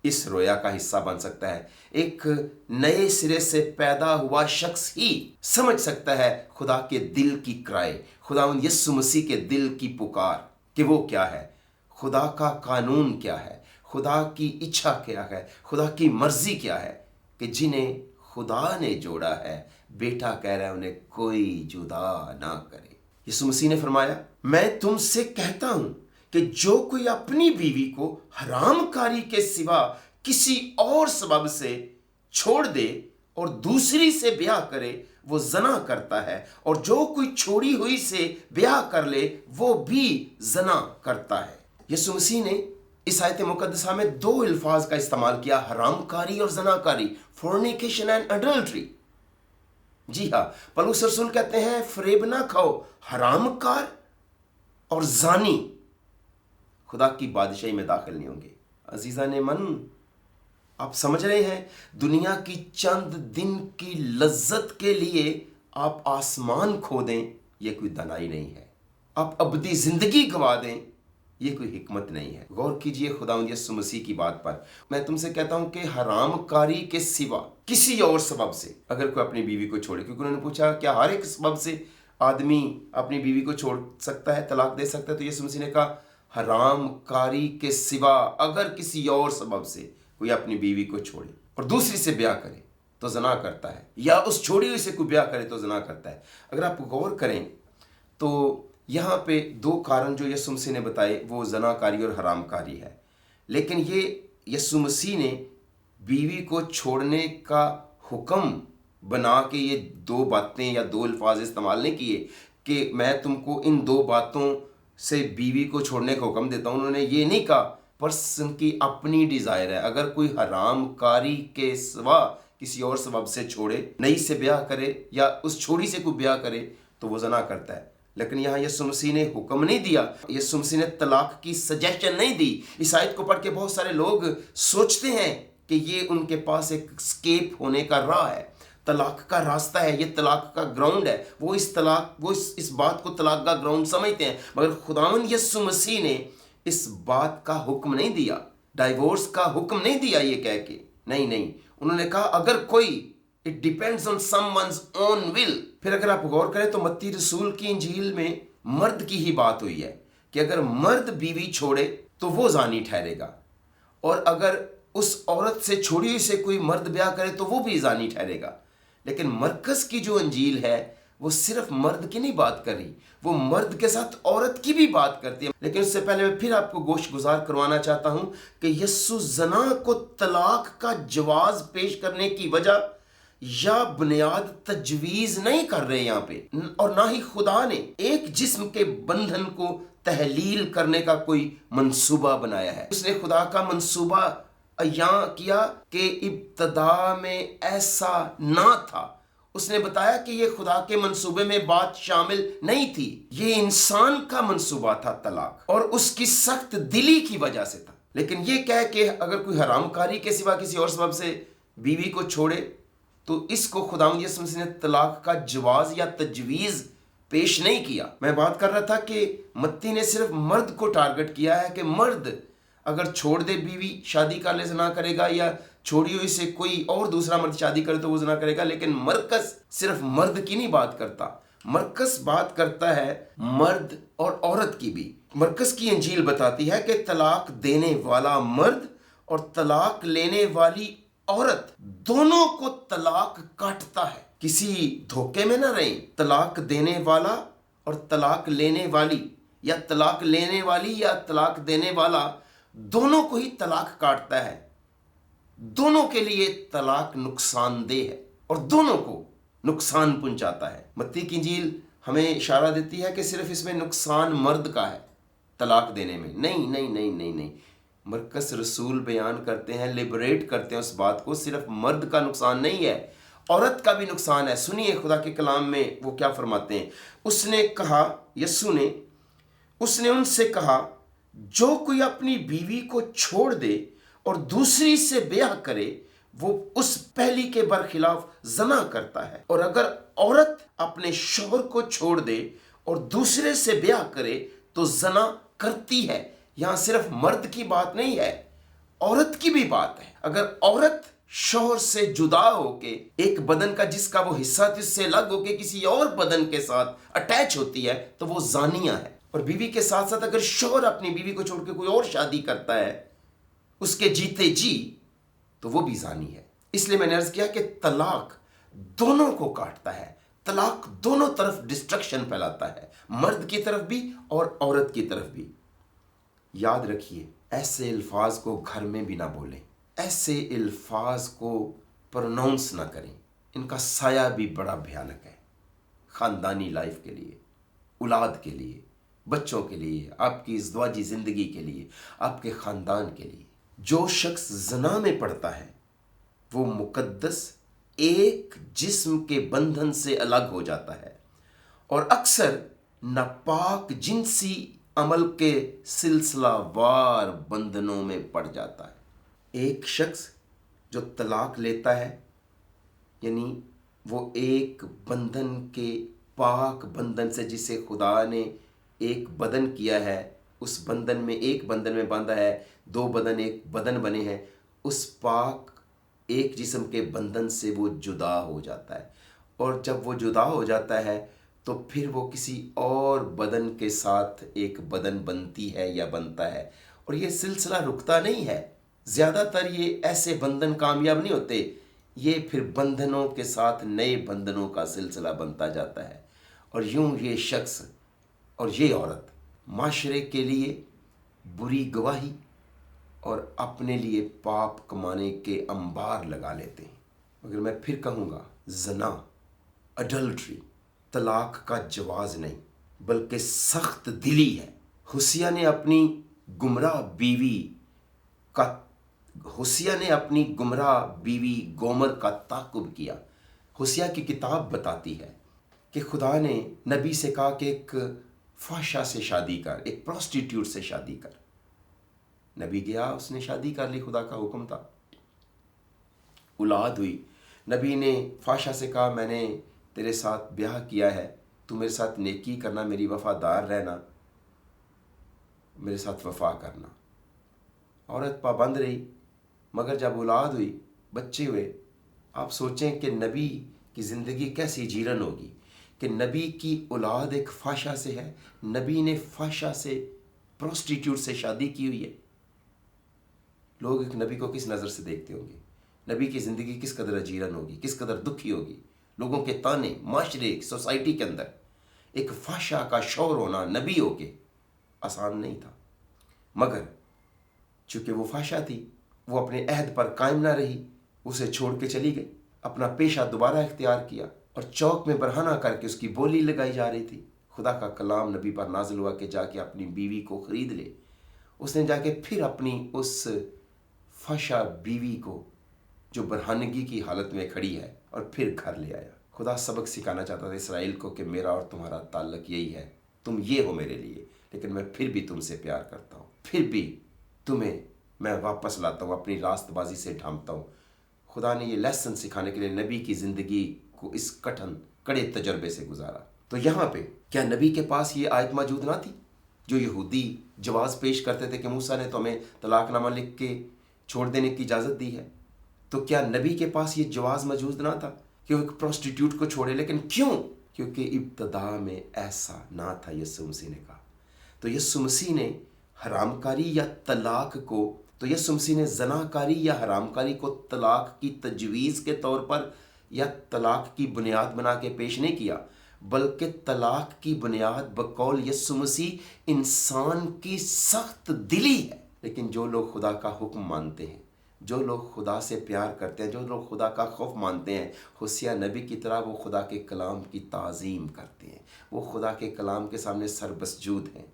इस रोया का हिस्सा बन सकता है। एक नए सिरे से पैदा हुआ शख्स ही समझ सकता है खुदा के दिल की क्राई, खुदावंद यीशु मसीह के दिल की पुकार कि वो क्या है, खुदा का कानून क्या है, खुदा की इच्छा क्या है, खुदा की मर्जी क्या है, कि जिन्हें खुदा ने जोड़ा है, बेटा कह रहा है उन्हें कोई जुदा ना करे। यीशु मसीह ने फरमाया, मैं तुमसे कहता हूं कि जो कोई अपनी बीवी को हरामकारी के सिवा किसी और सबब से छोड़ दे और दूसरी से ब्याह करे वो जना करता है, और जो कोई छोड़ी हुई से ब्याह कर ले वो भी जना करता है। यीशु मसीह ने इस आयत मुकद्दसा में दो अल्फाज का इस्तेमाल किया, हरामकारी और जनाकारी, फोर्निकेशन एंड अडल्ट्री। जी हाँ, पौलुस रसूल कहते हैं फरेब ना खाओ, हरामकार और जानी खुदा की बादशाही में दाखिल नहीं होंगे। अजीजा ने मन, आप समझ रहे हैं, दुनिया की चंद दिन की लज्जत के लिए आप आसमान खो दें, यह कोई दनाई नहीं है। आप अबदी जिंदगी गवा दें, ये कोई हिकमत नहीं है। गौर कीजिए खुदावंद यीशु मसीह की बात पर। मैं तुमसे कहता हूं कि हरामकारी के सिवा किसी और सबब से अगर कोई अपनी बीवी को छोड़े, क्योंकि उन्होंने पूछा क्या हर एक सबब से आदमी अपनी बीवी को छोड़ सकता है, तलाक दे सकता है? तो यीशु मसीह ने कहा हरामकारी के सिवा अगर किसी और सबब से कोई अपनी बीवी को छोड़े और दूसरी से ब्याह करे तो ज़ना करता है, या उस छोड़ी हुई से कोई ब्याह करे तो ज़ना करता है। अगर आप गौर करें तो यहाँ पे दो कारण जो यीशु मसीह ने बताए वो ज़नाकारी और हरामकारी है। लेकिन ये यीशु मसीह ने बीवी को छोड़ने का हुक्म बना के ये दो बातें या दो अल्फाज इस्तेमाल नहीं किए कि मैं तुमको इन दो बातों से बीवी को छोड़ने का हुक्म देता हूँ। उन्होंने ये नहीं कहा, पर्सन की अपनी डिज़ायर है। अगर कोई हरामकारी के सिवा किसी और सबब से छोड़े, नई से ब्याह करे या उस छोड़ी से कोई ब्याह करे तो वो ज़ना करता है। लेकिन यहाँ यीशु मसीह ने हुक्म नहीं दिया, यीशु मसीह ने तलाक की सजेशन नहीं दी। इस आयत को पढ़ के बहुत सारे लोग सोचते हैं कि ये उनके पास एक स्केप होने का राह है, तलाक का रास्ता है, ये तलाक का ग्राउंड है। वो इस बात को तलाक का ग्राउंड समझते हैं। मगर खुदावंद यीशु मसीह ने इस बात का हुक्म नहीं दिया, डाइवोर्स का हुक्म नहीं दिया ये कह के, नहीं। उन्होंने कहा अगर कोई, it depends on someone's own will. फिर अगर आप गौर करें तो मत्ती रसूल की इंजील में मर्द की ही बात हुई है कि अगर मर्द बीवी छोड़े तो वो जानी ठहरेगा, और अगर उस औरत से छोड़ी हुई से कोई मर्द ब्याह करे तो वो भी जानी ठहरेगा। लेकिन मरकस की जो इंजील है वो सिर्फ मर्द की नहीं बात कर रही, वो मर्द के साथ औरत की भी बात करती है। लेकिन उससे पहले मैं फिर आपको गोश गुजार करवाना चाहता हूं कि यीशु ज़ना को तलाक का जवाज पेश करने की वजह या बुनियाद तजवीज नहीं कर रहे यहाँ पे, और ना ही खुदा ने एक जिस्म के बंधन को तहलील करने का कोई मंसूबा बनाया है। उसने खुदा का मंसूबा यहाँ किया कि इब्तदा में ऐसा ना था। उसने बताया कि ये खुदा के मंसूबे में बात शामिल नहीं थी, ये इंसान का मंसूबा था तलाक, और उसकी सख्त दिली की वजह से था। लेकिन ये कह के अगर कोई हरामकारी के सिवा किसी और सबब से बीवी को छोड़े तो इसको खुदावंद यीशु मसीह ने तलाक का जवाज या तजवीज़ पेश नहीं किया। मैं बात कर रहा था कि मत्ती ने सिर्फ मर्द को टारगेट किया है कि मर्द अगर छोड़ दे बीवी, शादी कर ले ज़ना करेगा, या छोड़ी हुई से कोई और दूसरा मर्द शादी करे तो वो ज़ना करेगा। लेकिन मरकस सिर्फ मर्द की नहीं बात करता, मरकस बात करता है मर्द और औरत की भी। मरकस की इंजील बताती है कि तलाक देने वाला मर्द और तलाक लेने वाली औरत दोनों को तलाक काटता है। किसी धोखे में ना रहें। तलाक देने वाला और तलाक लेने वाली, या तलाक लेने वाली या तलाक देने वाला, दोनों को ही तलाक काटता है। दोनों के लिए तलाक नुकसानदेह है और दोनों को नुकसान पहुंचाता है। मत्ती की इंजील हमें इशारा देती है कि सिर्फ इसमें नुकसान मर्द का है तलाक देने में, नहीं। मरकस रसूल बयान करते हैं, लिबरेट करते हैं उस बात को, सिर्फ मर्द का नुकसान नहीं है, औरत का भी नुकसान है। सुनिए खुदा के कलाम में वो क्या फरमाते हैं। उसने कहा, यीशु ने, उसने उनसे कहा, जो कोई अपनी बीवी को छोड़ दे और दूसरी से ब्याह करे वो उस पहली के बरखिलाफ ज़ना करता है। और अगर औरत अपने शौहर को छोड़ दे और दूसरे से ब्याह करे तो ज़ना करती है। यहां सिर्फ मर्द की बात नहीं है, औरत की भी बात है। अगर औरत शौहर से जुदा होके एक बदन का जिसका वो हिस्सा थी उससे अलग होके किसी और बदन के साथ अटैच होती है तो वो जानिया है। और बीवी के साथ साथ अगर शौहर अपनी बीवी को छोड़ के कोई और शादी करता है उसके जीते जी तो वो भी जानी है। इसलिए मैंने अर्ज किया कि तलाक दोनों को काटता है, तलाक दोनों तरफ डिस्ट्रक्शन फैलाता है, मर्द की तरफ भी और औरत की तरफ भी। याद रखिए, ऐसे अल्फाज को घर में भी ना बोलें, ऐसे अल्फाज को प्रोनाउंस ना करें, इनका साया भी बड़ा भयानक है ख़ानदानी लाइफ के लिए, औलाद के लिए, बच्चों के लिए, आपकी इज़्वाजी ज़िंदगी के लिए, आपके ख़ानदान के लिए। जो शख्स ज़ना में पड़ता है वो मुकद्दस एक जिस्म के बंधन से अलग हो जाता है और अक्सर नापाक जिनसी अमल के सिलसिलावार बंधनों में पड़ जाता है। एक शख्स जो तलाक लेता है यानी वो एक बंधन के पाक बंधन से जिसे खुदा ने ایک بدن کیا ہے، اس بندن میں ایک بندن میں باندھا ہے، دو بدن ایک بدن بنے ہیں، اس پاک ایک جسم کے بندھن سے وہ جدا ہو جاتا ہے، اور جب وہ جدا ہو جاتا ہے تو پھر وہ کسی اور بدن کے ساتھ ایک بدن بنتی ہے یا بنتا ہے، اور یہ سلسلہ رکتا نہیں ہے۔ زیادہ تر یہ ایسے بندھن کامیاب نہیں ہوتے، یہ پھر بندھنوں کے ساتھ نئے بندھنوں کا سلسلہ بنتا جاتا ہے، اور یوں یہ شخص اور یہ عورت معاشرے کے لیے بری گواہی اور اپنے لیے پاپ کمانے کے انبار لگا لیتے ہیں۔ مگر میں پھر کہوں گا، زنا، اڈلٹری طلاق کا جواز نہیں بلکہ سخت دلی ہے۔ حسیہ نے اپنی گمراہ بیوی گومر کا تعاقب کیا۔ حسیہ کی کتاب بتاتی ہے کہ خدا نے نبی سے کہا کہ ایک فحشہ سے شادی کر، ایک پروسٹیٹیوٹ سے شادی کر۔ نبی گیا، اس نے شادی کر لی، خدا کا حکم تھا، اولاد ہوئی۔ نبی نے فحشہ سے کہا میں نے تیرے ساتھ بیاہ کیا ہے، تو میرے ساتھ نیکی کرنا، میری وفادار رہنا، میرے ساتھ وفا کرنا۔ عورت پابند رہی، مگر جب اولاد ہوئی، بچے ہوئے، آپ سوچیں کہ نبی کی زندگی کیسی جیرن ہوگی کہ نبی کی اولاد ایک فحشہ سے ہے، نبی نے فحشہ سے، پروسٹیٹیوٹ سے شادی کی ہوئی ہے۔ لوگ ایک نبی کو کس نظر سے دیکھتے ہوں گے؟ نبی کی زندگی کس قدر اجیرن ہوگی، کس قدر دکھی ہوگی، لوگوں کے تانے، معاشرے، سوسائٹی کے اندر ایک فحشہ کا شور ہونا نبی ہو کے آسان نہیں تھا۔ مگر چونکہ وہ فحشہ تھی، وہ اپنے عہد پر قائم نہ رہی، اسے چھوڑ کے چلی گئی، اپنا پیشہ دوبارہ اختیار کیا، اور چوک میں برہنہ کر کے اس کی بولی لگائی جا رہی تھی۔ خدا کا کلام نبی پر نازل ہوا کہ جا کے اپنی بیوی کو خرید لے۔ اس نے جا کے پھر اپنی اس فحشہ بیوی کو جو برہنگی کی حالت میں کھڑی ہے، اور پھر گھر لے آیا۔ خدا سبق سکھانا چاہتا تھا اسرائیل کو کہ میرا اور تمہارا تعلق یہی ہے، تم یہ ہو میرے لیے، لیکن میں پھر بھی تم سے پیار کرتا ہوں، پھر بھی تمہیں میں واپس لاتا ہوں، اپنی راست بازی سے ڈھانپتا ہوں۔ خدا نے یہ لیسن سکھانے کے لیے نبی کی زندگی کو اس کڑے تجربے سے گزارا۔ تو یہاں پہ کیا نبی کے پاس یہ آیت موجود نہ تھی جو یہودی جواز پیش کرتے تھے کہ موسیٰ نے تو ہمیں طلاق نامہ لکھ کے چھوڑ دینے کی اجازت دی ہے؟ تو کیا نبی کے پاس یہ جواز موجود نہ تھا کہ وہ ایک پروسٹیٹیوٹ کو چھوڑے؟ لیکن کیوں؟ کیونکہ ابتدا میں ایسا نہ تھا۔ یسوع مسیح نے کہا، تو یسوع مسیح نے حرام کاری یا طلاق کو، تو یسوع مسیح نے زنا کاری یا حرام کاری کو طلاق کی تجویز کے طور پر یا طلاق کی بنیاد بنا کے پیش نہیں کیا، بلکہ طلاق کی بنیاد بقول یسوع مسیح انسان کی سخت دلی ہے۔ لیکن جو لوگ خدا کا حکم مانتے ہیں، جو لوگ خدا سے پیار کرتے ہیں، جو لوگ خدا کا خوف مانتے ہیں، حسیہ نبی کی طرح وہ خدا کے کلام کی تعظیم کرتے ہیں، وہ خدا کے کلام کے سامنے سر مسجود ہیں۔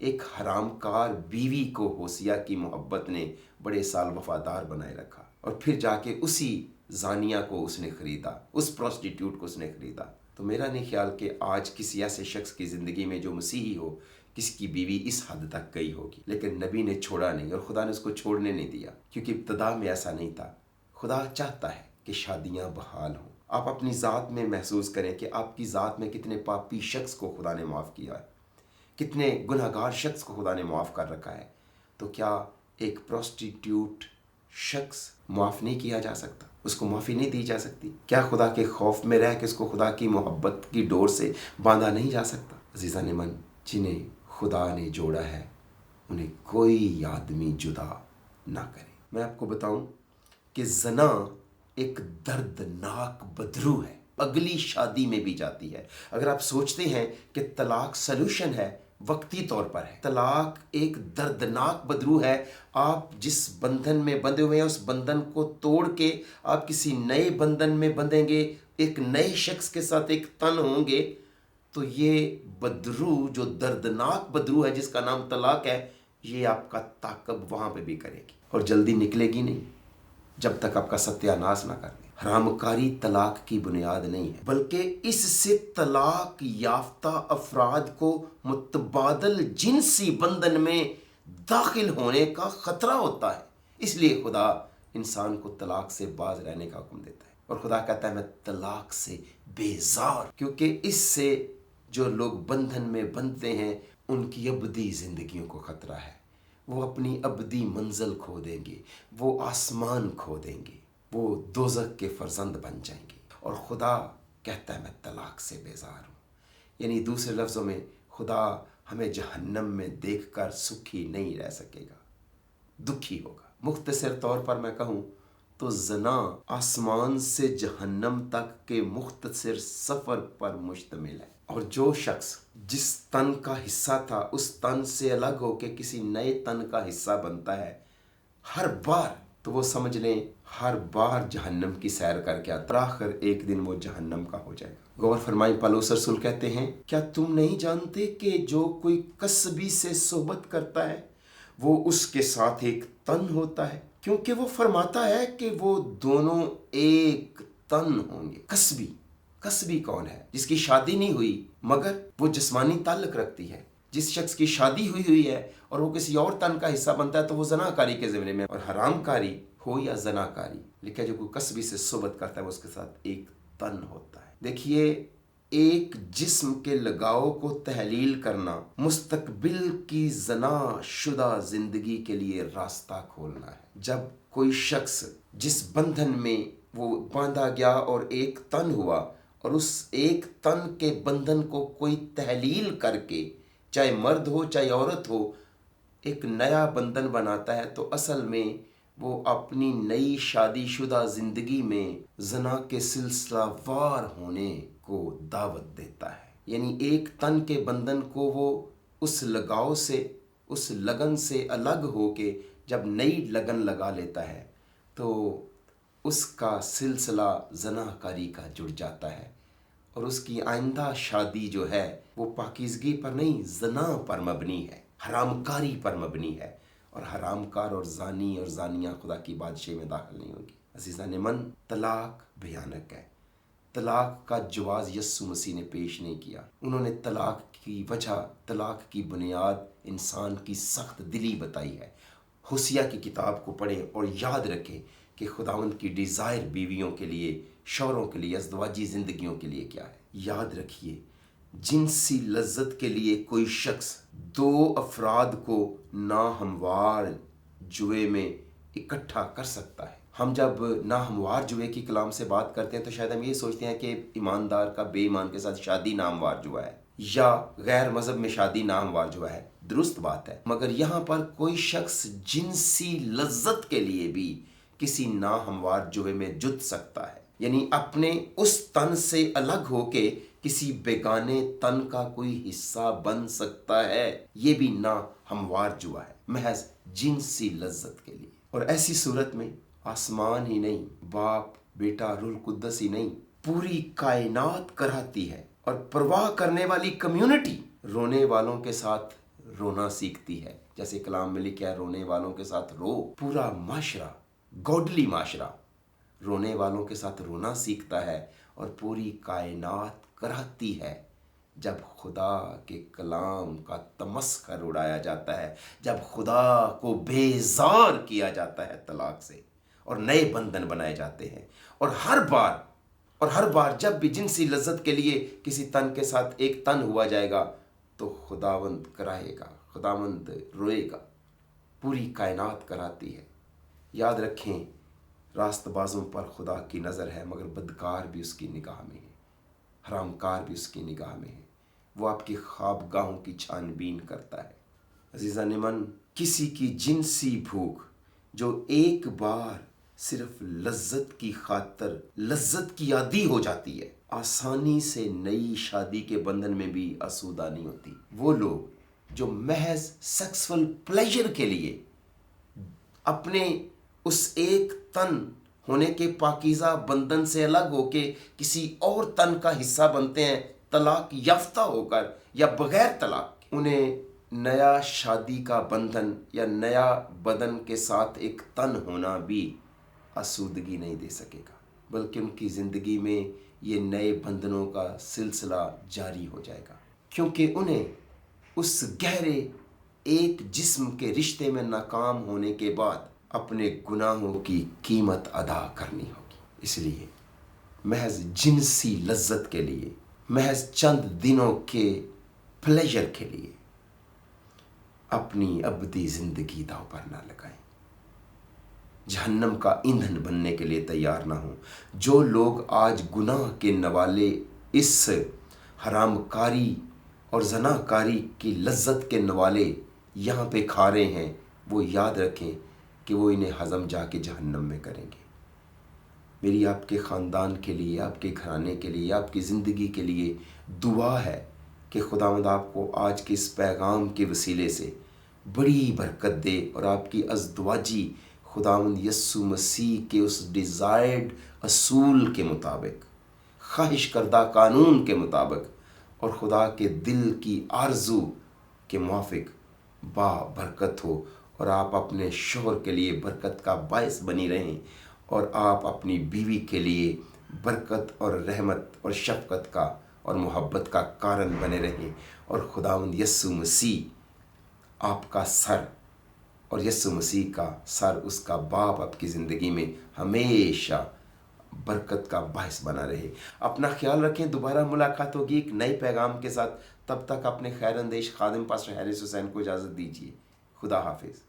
ایک حرام کار بیوی کو حسیہ کی محبت نے بڑے سال وفادار بنائے رکھا، اور پھر جا کے اسی زانیہ کو اس نے خریدا، اس پروسٹیٹیوٹ کو اس نے خریدا۔ تو میرا نہیں خیال کہ آج کسی ایسے شخص کی زندگی میں جو مسیحی ہو، کسی کی بیوی اس حد تک گئی ہوگی، لیکن نبی نے چھوڑا نہیں، اور خدا نے اس کو چھوڑنے نہیں دیا، کیونکہ ابتدا میں ایسا نہیں تھا۔ خدا چاہتا ہے کہ شادیاں بحال ہوں۔ آپ اپنی ذات میں محسوس کریں کہ آپ کی ذات میں کتنے پاپی شخص کو خدا نے معاف کیا ہے، کتنے گناہ گار شخص کو خدا نے معاف کر رکھا ہے۔ تو کیا ایک پروسٹیٹیوٹ شخص معاف نہیں کیا جا سکتا؟ اس کو معافی نہیں دی جا سکتی؟ کیا خدا کے خوف میں رہ کے اس کو خدا کی محبت کی ڈور سے باندھا نہیں جا سکتا؟ عزیزان من، جنہیں خدا نے جوڑا ہے انہیں کوئی آدمی جدا نہ کرے۔ میں آپ کو بتاؤں کہ زنا ایک دردناک بدرو ہے، اگلی شادی میں بھی جاتی ہے۔ اگر آپ سوچتے ہیں کہ طلاق سلوشن ہے، وقتی طور پر ہے۔ طلاق ایک دردناک بدرو ہے۔ آپ جس بندھن میں بندھے ہوئے ہیں اس بندھن کو توڑ کے آپ کسی نئے بندھن میں بندھیں گے، ایک نئے شخص کے ساتھ ایک تن ہوں گے، تو یہ بدرو جو دردناک بدرو ہے جس کا نام طلاق ہے، یہ آپ کا تعاقب وہاں پہ بھی کرے گی، اور جلدی نکلے گی نہیں جب تک آپ کا ستیہ ناش نہ کر دے۔ حرام کاری طلاق کی بنیاد نہیں ہے، بلکہ اس سے طلاق یافتہ افراد کو متبادل جنسی بندھن میں داخل ہونے کا خطرہ ہوتا ہے۔ اس لیے خدا انسان کو طلاق سے باز رہنے کا حکم دیتا ہے، اور خدا کہتا ہے میں طلاق سے بیزار، کیونکہ اس سے جو لوگ بندھن میں بندھتے ہیں ان کی ابدی زندگیوں کو خطرہ ہے، وہ اپنی ابدی منزل کھو دیں گے، وہ آسمان کھو دیں گے، وہ دوزخ کے فرزند بن جائیں گے۔ اور خدا کہتا ہے میں طلاق سے بیزار ہوں، یعنی دوسرے لفظوں میں خدا ہمیں جہنم میں دیکھ کر سکھی نہیں رہ سکے گا، دکھی ہوگا۔ مختصر طور پر میں کہوں تو زنا آسمان سے جہنم تک کے مختصر سفر پر مشتمل ہے، اور جو شخص جس تن کا حصہ تھا اس تن سے الگ ہو کے کسی نئے تن کا حصہ بنتا ہے، ہر بار تو وہ سمجھ لیں ہر بار جہنم کی سیر کر کے آتا، آخر ایک دن وہ جہنم کا ہو جائے گا۔ غور فرمائیں، پالوس رسول کہتے ہیں کیا تم نہیں جانتے کہ جو کوئی کسبی سے صحبت کرتا ہے وہ اس کے ساتھ ایک تن ہوتا ہے، کیونکہ وہ فرماتا ہے کہ وہ دونوں ایک تن ہوں گے۔ کسبی کون ہے؟ جس کی شادی نہیں ہوئی مگر وہ جسمانی تعلق رکھتی ہے۔ جس شخص کی شادی ہوئی ہے اور وہ کسی اور تن کا حصہ بنتا ہے تو وہ زناکاری کے ضمن میں، اور حرام کاری ہو یا زناکاری، لیکن جو کوئی کسبی سے صحبت کرتا ہے وہ اس کے ساتھ ایک تن ہوتا ہے۔ دیکھیے، ایک جسم کے لگاؤ کو تحلیل کرنا مستقبل کی زنا شدہ زندگی کے لیے راستہ کھولنا ہے۔ جب کوئی شخص جس بندھن میں وہ باندھا گیا اور ایک تن ہوا، اور اس ایک تن کے بندھن کو کوئی تحلیل کر کے، چاہے مرد ہو چاہے عورت ہو، ایک نیا بندھن بناتا ہے، تو اصل میں وہ اپنی نئی شادی شدہ زندگی میں زنا کے سلسلہ وار ہونے کو دعوت دیتا ہے۔ یعنی ایک تن کے بندھن کو وہ اس لگاؤ سے، اس لگن سے الگ ہو کے جب نئی لگن لگا لیتا ہے تو اس کا سلسلہ زناکاری کا جڑ جاتا ہے، اور اس کی آئندہ شادی جو ہے وہ پاکیزگی پر نہیں، زنا پر مبنی ہے، حرام کاری پر مبنی ہے، اور حرام کار اور زانی اور زانیہ خدا کی بادشاہی میں داخل نہیں ہوگی۔ عزیزان من، طلاق بھیانک ہے۔ طلاق کا جواز یسوع مسیح نے پیش نہیں کیا۔ انہوں نے طلاق کی وجہ، طلاق کی بنیاد انسان کی سخت دلی بتائی ہے۔ ہوسیہ کی کتاب کو پڑھیں اور یاد رکھیں کہ خداوند کی ڈیزائر بیویوں کے لیے، شوہروں کے لیے، ازدواجی زندگیوں کے لیے کیا ہے۔ یاد رکھیے، جنسی لذت کے لیے کوئی شخص دو افراد کو ناہموار جوے میں اکٹھا کر سکتا ہے۔ ہم جب ناہموار جوے کی کلام سے بات کرتے ہیں تو شاید ہم یہ سوچتے ہیں کہ ایماندار کا بے ایمان کے ساتھ شادی ناہموار جوا ہے، یا غیر مذہب میں شادی ناہموار جوا ہے۔ درست بات ہے، مگر یہاں پر کوئی شخص جنسی لذت کے لیے بھی کسی ناہموار جوے میں جت سکتا ہے، یعنی اپنے اس تن سے الگ ہو کے کسی بیگانے تن کا کوئی حصہ بن سکتا ہے۔ یہ بھی ناہموار جوا ہے، محض جنسی لذت کے لیے۔ اور ایسی صورت میں آسمان ہی نہیں، باپ، بیٹا، روح القدس ہی نہیں، پوری کائنات کراتی ہے، اور پرواہ کرنے والی کمیونٹی رونے والوں کے ساتھ رونا سیکھتی ہے۔ جیسے کلام میں لکھا ہے، رونے والوں کے ساتھ رو۔ پورا معاشرہ، گوڈلی معاشرہ رونے والوں کے ساتھ رونا سیکھتا ہے، اور پوری کائنات کراتی ہے جب خدا کے کلام کا تمسخر اڑایا جاتا ہے، جب خدا کو بیزار کیا جاتا ہے طلاق سے، اور نئے بندھن بنائے جاتے ہیں۔ اور ہر بار جب بھی جنسی لذت کے لیے کسی تن کے ساتھ ایک تن ہوا جائے گا تو خداوند کرائے گا، خداوند روئے گا۔ پوری کائنات کراتی ہے۔ یاد رکھیں، راست بازوں پر خدا کی نظر ہے، مگر بدکار بھی اس کی نگاہ میں ہے، حرام کار بھی اس کی نگاہ میں ہے۔ وہ آپ کی خوابگاہوں کی چھان بین کرتا ہے۔ عزیزان من، کسی کی جنسی بھوک جو ایک بار صرف لذت کی خاطر لذت کی عادی ہو جاتی ہے، آسانی سے نئی شادی کے بندھن میں بھی آسودہ نہیں ہوتی۔ وہ لوگ جو محض سیکسول پلیجر کے لیے اپنے اس ایک تن ہونے کے پاکیزہ بندھن سے الگ ہو کے کسی اور تن کا حصہ بنتے ہیں، طلاق یافتہ ہو کر یا بغیر طلاق، انہیں نیا شادی کا بندھن یا نیا بدن کے ساتھ ایک تن ہونا بھی آسودگی نہیں دے سکے گا، بلکہ ان کی زندگی میں یہ نئے بندھنوں کا سلسلہ جاری ہو جائے گا، کیونکہ انہیں اس گہرے ایک جسم کے رشتے میں ناکام ہونے کے بعد اپنے گناہوں کی قیمت ادا کرنی ہوگی۔ اس لیے محض جنسی لذت کے لیے، محض چند دنوں کے پلیجر کے لیے अपनी अबदी ज़िंदगी दांव पर ना लगाएं, जहन्नम का ईंधन बनने के लिए तैयार ना हो। जो लोग आज गुनाह के नवाले इस हरामकारी और ज़नाकारी की लज्जत के नवाले यहाँ पे खा रहे हैं, वो याद रखें कि वो इन्हें हज़म जाके जहन्नम में करेंगे। मेरी आपके ख़ानदान के लिए, आपके घराने के लिए, आपकी ज़िंदगी के लिए दुआ है कि खुदावंद आपको आज के इस पैगाम के वसीले से बड़ी बरकत दे और आपकी अज़दवाजी खुदावंद यस्सु मसीह के उस डिज़ायर्ड असूल के मुताबिक, ख्वाहिश करदा कानून के मुताबिक और खुदा के दिल की आरज़ू के मुआफिक बरकत हो, और आप अपने शौहर के लिए बरकत का बायस बनी रहें, और आप अपनी बीवी के लिए बरकत और रहमत और शफ़क़त का और मोहब्बत का कारण बने रहें। और खुदावंद यस्सु मसीह आपका सर और यस्सु मसीह का सर, उसका बाप आपकी ज़िंदगी में हमेशा बरकत का बायस बना रहे। अपना ख्याल रखें। दोबारा मुलाकात होगी एक नए पैगाम के साथ। तब तक अपने खैर अंदेश खादिम पास्टर हैरिस हुसैन को इजाज़त दीजिए। खुदा हाफिज़।